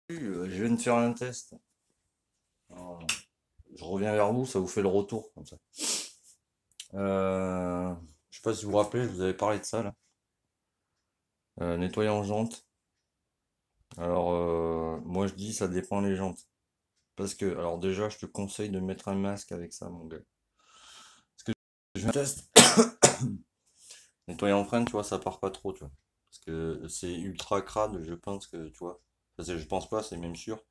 Je viens de faire un test. Alors, je reviens vers vous, ça vous fait le retour comme ça. Je sais pas si vous vous rappelez, je vous avais parlé de ça là. Nettoyant jantes. Alors moi je dis ça dépend les jantes. Parce que alors déjà je te conseille de mettre un masque avec ça mon gars. Parce que je fais un test. Nettoyant frein, tu vois, ça part pas trop, tu vois. Parce que c'est ultra crade, je pense que tu vois. Enfin, je pense pas, c'est même sûr.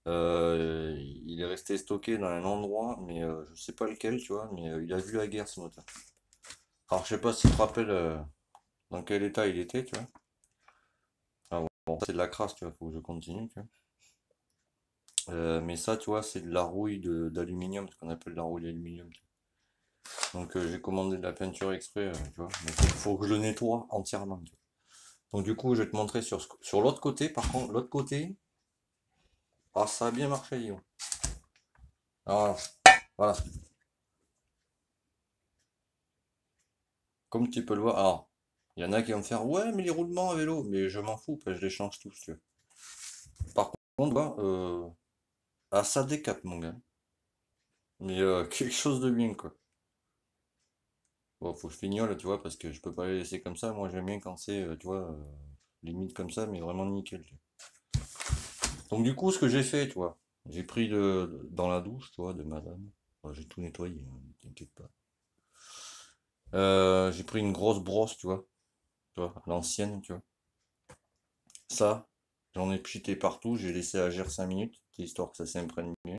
Il est resté stocké dans un endroit, mais je sais pas lequel, tu vois, mais il a vu la guerre ce moteur. Alors, je sais pas si tu te rappelles dans quel état il était, tu vois. Ah, bon, c'est de la crasse, tu vois, faut que je continue, tu vois. Mais ça, tu vois, c'est de la rouille d'aluminium, ce qu'on appelle la rouille d'aluminium. Donc, j'ai commandé de la peinture exprès, tu vois. Mais faut que je le nettoie entièrement, tu vois. Donc, du coup, je vais te montrer sur l'autre côté. Par contre, l'autre côté, ah, ça a bien marché, Lyon. Alors, voilà. Comme tu peux le voir, alors, il y en a qui vont me faire, ouais, mais les roulements à vélo, mais je m'en fous, parce que je les change tous, tu vois. Par contre, bah, ah, ça décape, mon gars. Mais quelque chose de bien, quoi. Bon, faut que je fignole, tu vois, parce que je peux pas les laisser comme ça. Moi, j'aime bien quand c'est, tu vois, limite comme ça, mais vraiment nickel, tu vois. Donc, du coup, ce que j'ai fait, tu vois, j'ai pris dans la douche, tu vois, de madame. Enfin, j'ai tout nettoyé, hein, t'inquiète pas. J'ai pris une grosse brosse, tu vois, l'ancienne, tu vois. Ça, j'en ai pchité partout, j'ai laissé agir 5 minutes, histoire que ça s'imprègne bien.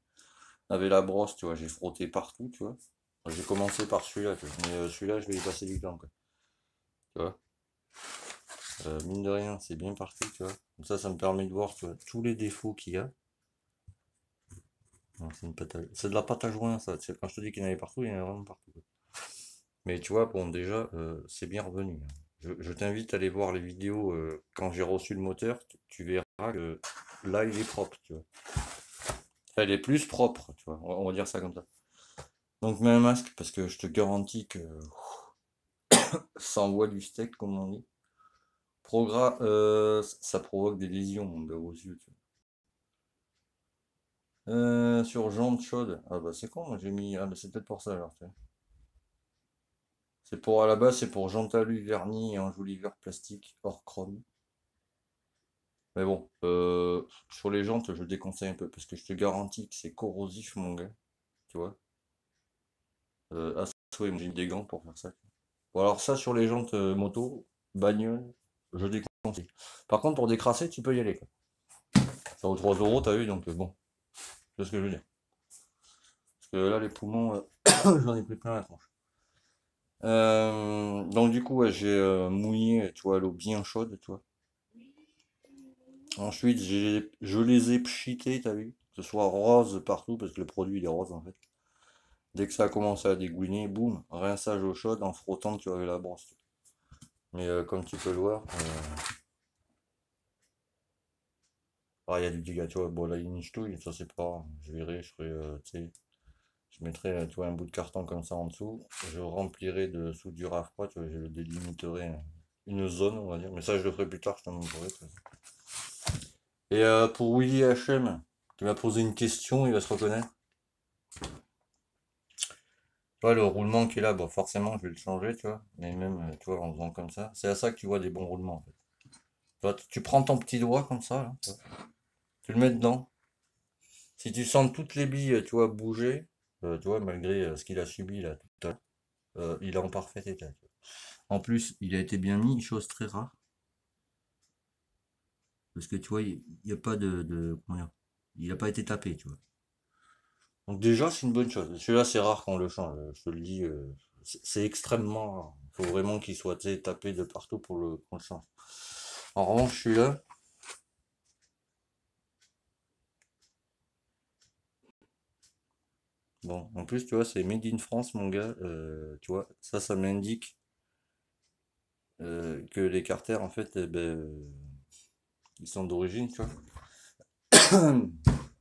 Avec la brosse, tu vois, j'ai frotté partout, tu vois. J'ai commencé par celui-là, tu vois. Mais celui-là, je vais y passer du temps, quoi. Tu vois. Mine de rien, c'est bien parti, tu vois. Comme ça me permet de voir, tu vois, tous les défauts qu'il y a. Non, c'est de la pâte à joint, ça. Tu sais, quand je te dis qu'il y en avait partout, il y en avait vraiment partout, quoi. Mais tu vois, bon, déjà, c'est bien revenu, hein. Je t'invite à aller voir les vidéos quand j'ai reçu le moteur. Tu verras que là, il est propre, tu vois. Elle est plus propre, tu vois. On va dire ça comme ça. Donc, mets un masque parce que je te garantis que ça envoie du steak, comme on dit. Ça provoque des lésions, mon gars, aux yeux, tu vois. Sur jambes chaudes. Ah bah c'est con, moi j'ai mis. Ah bah c'est peut-être pour ça alors, tu vois. C'est pour à la base, c'est pour jambes talus vernis et enjoliveur plastique hors chrome. Mais bon, sur les jantes, je déconseille un peu parce que je te garantis que c'est corrosif, mon gars, tu vois. Ah, ouais, moi, j'ai mis des gants pour faire ça. Bon, alors ça, sur les jantes moto, bagnole, je déconseille. Par contre, pour décrasser, tu peux y aller, quoi. Ça vaut 3 euros, t'as vu, donc bon, c'est ce que je veux dire. Parce que là, les poumons, j'en ai pris plein la tronche. Donc du coup, ouais, j'ai mouillé, tu vois, l'eau bien chaude, tu vois. Ensuite, je les ai pchités, t'as vu? Que ce soit rose partout, parce que le produit, il est rose, en fait. Dès que ça a commencé à dégouiner, boum, rinçage eau chaude en frottant, tu vois, avec la brosse. Mais comme tu peux le voir, ah, il y a du dégât, tu vois. Bon, là, il niche tout, ça c'est pas grave. Je verrai, je ferai, tu sais, je mettrai, tu vois, un bout de carton comme ça en dessous. Je remplirai de soudure à froid, tu vois, je délimiterai une zone, on va dire. Mais ça, je le ferai plus tard, je t'en montrerai, de toute façon. Et pour Willy HM, qui m'a posé une question, il va se reconnaître. Tu vois, le roulement qui est là, bon, forcément, je vais le changer, tu vois. Mais même, tu vois, en faisant comme ça, c'est à ça que tu vois des bons roulements, en fait. Tu vois, tu prends ton petit doigt comme ça, là, tu vois, tu le mets dedans. Si tu sens toutes les billes, tu vois, bouger, tu vois, malgré ce qu'il a subi là tout à l'heure, il est en parfait état, tu vois. En plus, il a été bien mis, chose très rare, parce que tu vois, il n'y a pas comment dire, il n'a pas été tapé, tu vois. Donc déjà, c'est une bonne chose. Celui-là, c'est rare qu'on le change, je te le dis, c'est extrêmement rare. Il faut vraiment qu'il soit, tu sais, tapé de partout pour qu'on le change. En revanche, celui-là, bon, en plus, tu vois, c'est Made in France, mon gars, tu vois, ça m'indique que les carters, en fait, eh ben, ils sont d'origine, tu vois.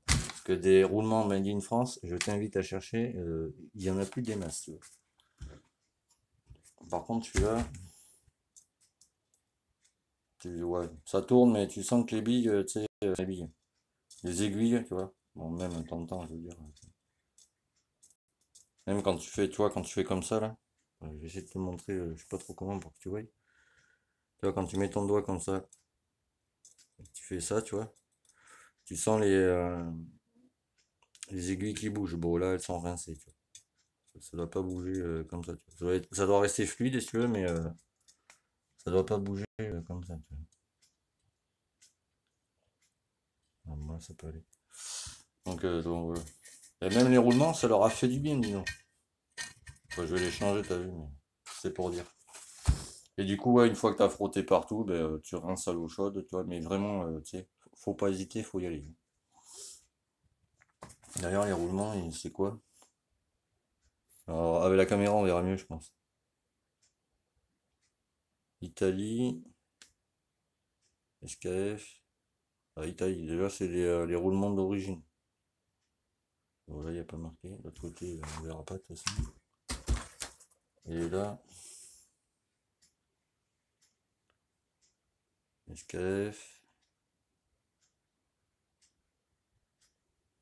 Parce que des roulements made in France, je t'invite à chercher, il y en a plus des masses, tu vois. Par contre, celui-là, ouais, ça tourne, mais tu sens que les billes, tu sais, les billes. Les aiguilles, tu vois. Bon, même en temps, je veux dire. Même quand tu fais, tu vois, quand tu fais comme ça, là. Je vais essayer de te montrer, je sais pas trop comment pour que tu vois. Tu vois, quand tu mets ton doigt comme ça, tu fais ça, tu vois. Tu sens les aiguilles qui bougent. Bon, là, elles sont rincées, tu vois. Ça doit pas bouger comme ça, tu vois. Ça doit rester fluide, si tu veux, mais ça doit pas bouger comme ça, tu vois. Ah, moi, ça peut aller. Donc voilà. Et même les roulements, ça leur a fait du bien, disons. Enfin, je vais les changer, t'as vu, mais c'est pour dire. Et du coup, ouais, une fois que t'as frotté partout, ben, tu rinces à l'eau chaude, tu vois, mais vraiment, tu sais, faut pas hésiter, faut y aller. D'ailleurs, les roulements, c'est quoi? Alors, avec la caméra, on verra mieux, je pense. Italie, SKF. Ah, Italie, déjà, c'est les roulements d'origine. Bon, là, il n'y a pas marqué. De l'autre côté, on verra pas de toute façon. Et là, SKF.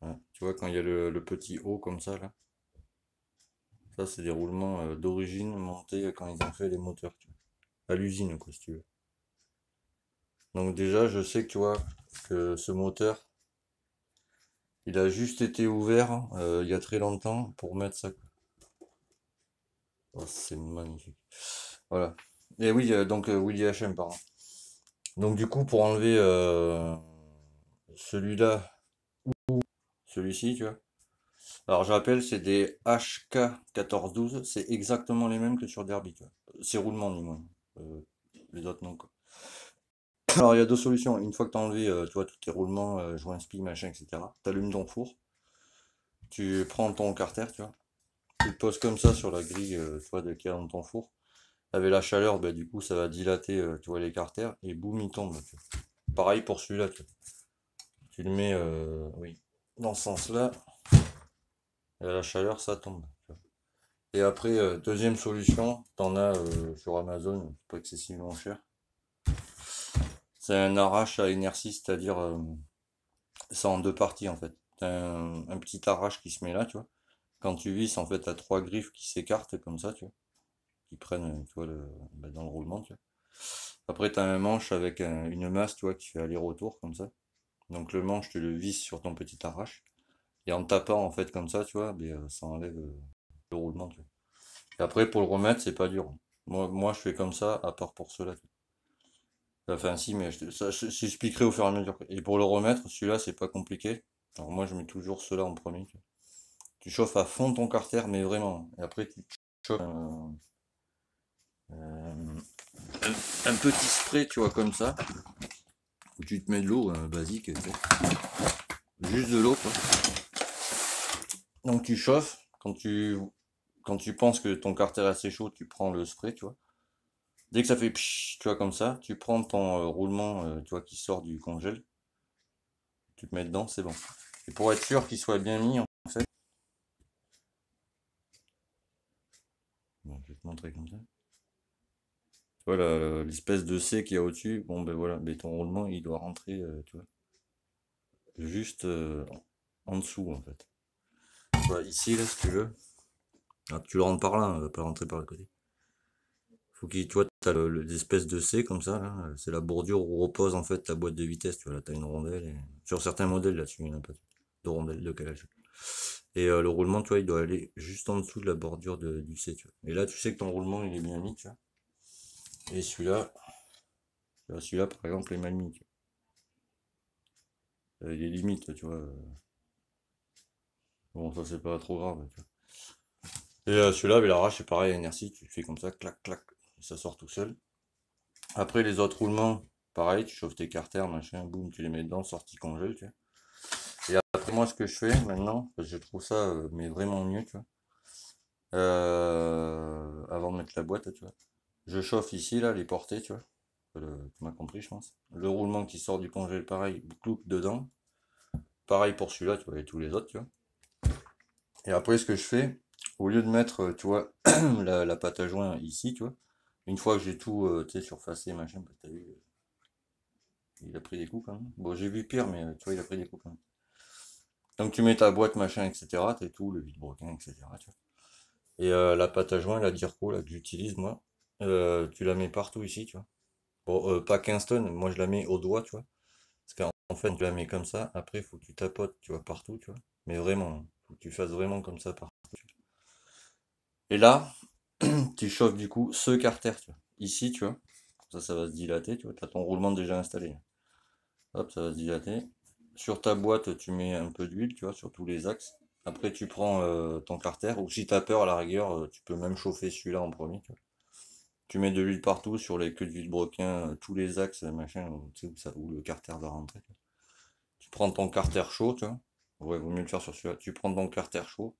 Ouais, tu vois, quand il y a le petit haut comme ça, là, ça, c'est des roulements d'origine montés quand ils ont fait les moteurs, tu vois. À l'usine, quoi, si tu veux. Donc déjà, je sais que tu vois que ce moteur, il a juste été ouvert il y a très longtemps pour mettre ça. Oh, c'est magnifique. Voilà. Et oui, donc Willy HM, pardon. Donc du coup, pour enlever celui-là, celui-ci, tu vois. Alors je rappelle, c'est des HK 1412, c'est exactement les mêmes que sur Derby, tu vois. Ces roulements, du moins. Euh, les autres non, quoi. Alors il y a deux solutions. Une fois que tu as enlevé, tu vois, tous tes roulements, joints spi, machin, etc. Tu allumes ton four, tu prends ton carter, tu vois. Tu le poses comme ça sur la grille, tu vois, qu'il y a dans ton four. Avec la chaleur, bah, du coup, ça va dilater, tu vois, les carters, et boum, il tombe, tu vois. Pareil pour celui-là, tu vois. Tu le mets, oui, dans ce sens-là, et à la chaleur, ça tombe, tu vois. Et après, deuxième solution, t'en as sur Amazon, c'est pas excessivement cher. C'est un arrache à inertie, c'est-à-dire, c'est en deux parties, en fait. T'as un petit arrache qui se met là, tu vois. Quand tu visses, en fait, t'as trois griffes qui s'écartent comme ça, tu vois. Qui prennent, tu vois, bah, dans le roulement, tu vois. Après, tu as un manche avec une masse, tu vois, qui fait aller-retour comme ça. Donc le manche, tu le visses sur ton petit arrache. Et en tapant, en fait, comme ça, tu vois, ben, ça enlève le roulement, tu vois. Et après, pour le remettre, c'est pas dur. Moi, je fais comme ça, à part pour cela. Enfin, si, mais je t'expliquerai au fur et à mesure. Et pour le remettre, celui-là, c'est pas compliqué. Alors moi, je mets toujours cela en premier, tu vois. Tu chauffes à fond ton carter, mais vraiment. Et après, tu chauffes euh, un petit spray, tu vois, comme ça. Où tu te mets de l'eau basique, tu sais. Juste de l'eau, quoi. Donc tu chauffes. Quand tu penses que ton carter est assez chaud, tu prends le spray, tu vois. Dès que ça fait psh, tu vois, comme ça, tu prends ton roulement, tu vois, qui sort du congèle. Tu te mets dedans, c'est bon. Et pour être sûr qu'il soit bien mis, en fait. Bon, je vais te montrer comme ça. Tu vois, l'espèce de C qu'il y a au-dessus. Bon, ben voilà. Mais ton roulement, il doit rentrer, tu vois, juste en dessous, en fait. Tu vois, ici, là, si tu veux. Ah, tu le rentres par là, hein, pas rentrer par le côté. Faut qu'il, tu vois, t'as l'espèce de C comme ça, là. C'est la bordure où repose en fait ta boîte de vitesse. Tu vois, là, t'as une rondelle. Sur certains modèles, là-dessus, il n'y en a pas de rondelle de calage. Et le roulement, tu vois, il doit aller juste en dessous de la bordure du C, tu vois. Et là, tu sais que ton roulement, il est bien mis, tu vois. Et celui-là, par exemple, il est mal mis, tu vois. Il est limite, tu vois. Bon, ça, c'est pas trop grave, tu vois. Et celui-là, avec l'arrache, c'est pareil, à inertie, tu fais comme ça, clac, clac, et ça sort tout seul. Après, les autres roulements, pareil, tu chauffes tes carters, machin, boum, tu les mets dedans, sortie congèle, tu vois. Et après, moi, ce que je fais maintenant, parce que je trouve ça, mais vraiment mieux, tu vois, avant de mettre la boîte, tu vois, je chauffe ici, là, les portées, tu vois, tu m'as compris, je pense. Le roulement qui sort du congèle, pareil, cloupe dedans. Pareil pour celui-là, tu vois, et tous les autres, tu vois. Et après, ce que je fais, au lieu de mettre, tu vois, la pâte à joint ici, tu vois, une fois que j'ai tout, tu sais, surfacé, machin, bah, t'as vu, il a pris des coups quand même. Bon, j'ai vu pire, mais tu vois, il a pris des coups quand même. Donc tu mets ta boîte, machin, etc. T'es tout, le vide-broquin, etc. Tu vois. Et la pâte à joint, la Dirco, là, que j'utilise, moi, tu la mets partout ici, tu vois. Bon, pas Kingston, moi je la mets au doigt, tu vois. Parce qu'en fait, tu la mets comme ça, après, il faut que tu tapotes, tu vois, partout, tu vois. Mais vraiment, faut que tu fasses vraiment comme ça partout. Et là, tu chauffes du coup ce carter, tu vois. Ici, tu vois. Ça va se dilater, tu vois. Tu as ton roulement déjà installé. Hop, ça va se dilater. Sur ta boîte, tu mets un peu d'huile, tu vois, sur tous les axes. Après, tu prends ton carter, ou si tu as peur, à la rigueur, tu peux même chauffer celui-là en premier, tu vois. Tu mets de l'huile partout, sur les queues de vide-broquin, tous les axes, machin, tu sais, où le carter va rentrer. Tu prends ton carter chaud, tu vois. Ouais, vaut mieux le faire sur celui-là. Tu prends ton carter chaud,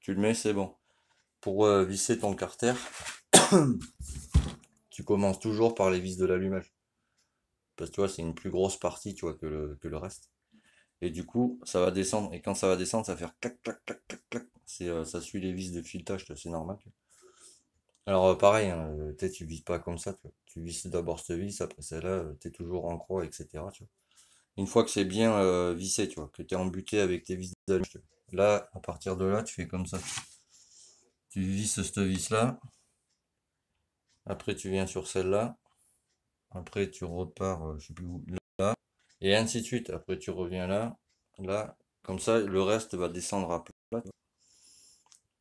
tu le mets, c'est bon. Pour visser ton carter, tu commences toujours par les vis de l'allumage. Parce que tu vois, c'est une plus grosse partie, tu vois, que le reste. Et du coup, ça va descendre. Et quand ça va descendre, ça va faire clac, clac, clac, clac, clac. Ça suit les vis de filetage, c'est normal. Alors, pareil, hein, tu vises pas comme ça, tu vois. Tu vises d'abord cette vis, après celle-là, tu es toujours en croix, etc. Tu vois. Une fois que c'est bien vissé, tu vois, que tu es embuté avec tes vis d'allumage, tu vois. Là, à partir de là, tu fais comme ça. Tu visses cette vis-là. Après, tu viens sur celle-là. Après, tu repars, je sais plus où, là. Et ainsi de suite. Après, tu reviens là, là. Comme ça, le reste va descendre à plat.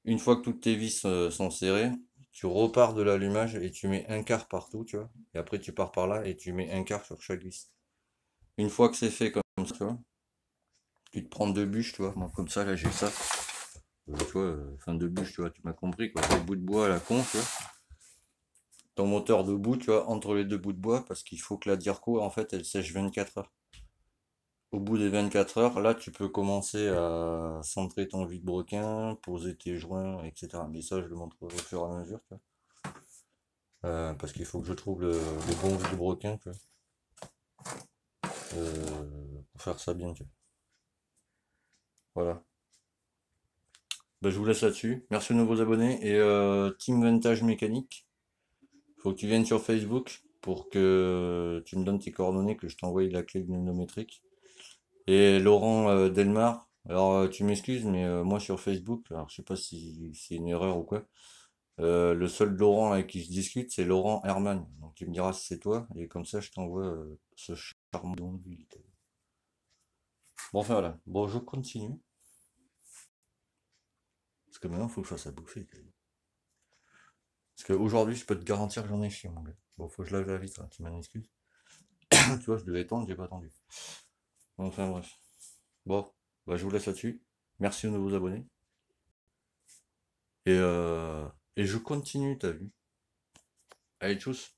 Une fois que toutes tes vis sont serrées, tu repars de l'allumage et tu mets un quart partout, tu vois. Et après, tu pars par là et tu mets un quart sur chaque vis. Une fois que c'est fait comme ça, tu vois, tu te prends deux bûches, tu vois. Moi, comme ça, là, j'ai ça. Tu vois, enfin, deux bûches, tu vois, tu m'as compris, quoi. Des bouts de bois à la con, tu vois. Ton moteur debout, tu vois, entre les deux bouts de bois, parce qu'il faut que la Dirco, en fait, elle sèche 24 heures. Au bout des 24 heures, là, tu peux commencer à centrer ton vide-broquin, poser tes joints, etc. Mais ça, je le montrerai au fur et à mesure, tu vois. Parce qu'il faut que je trouve le bon vide-broquin, tu vois, pour faire ça bien, tu vois. Voilà. Ben, je vous laisse là-dessus. Merci aux nouveaux abonnés. Et Team Vintage Mécanique, faut que tu viennes sur Facebook pour que tu me donnes tes coordonnées, que je t'envoie la clé gnomiométrique. Et Laurent Delmar, alors tu m'excuses, mais moi sur Facebook, alors je sais pas si c'est une erreur ou quoi, le seul Laurent avec qui je discute, c'est Laurent Herman. Donc tu me diras si c'est toi, et comme ça je t'envoie ce charmant don d'huile. Bon, enfin voilà, bon, je continue, parce que maintenant il faut que je fasse à bouffer. Parce qu'aujourd'hui, je peux te garantir que j'en ai chié, mon gars. Bon, faut que je lave la vitre, hein, tu m'en excuses. Tu vois, je devais attendre, j'ai pas attendu. Bon, enfin bref. Bon, bah, je vous laisse là-dessus. Merci aux nouveaux abonnés. Et, euh, et je continue, t'as vu. Allez, tchuss.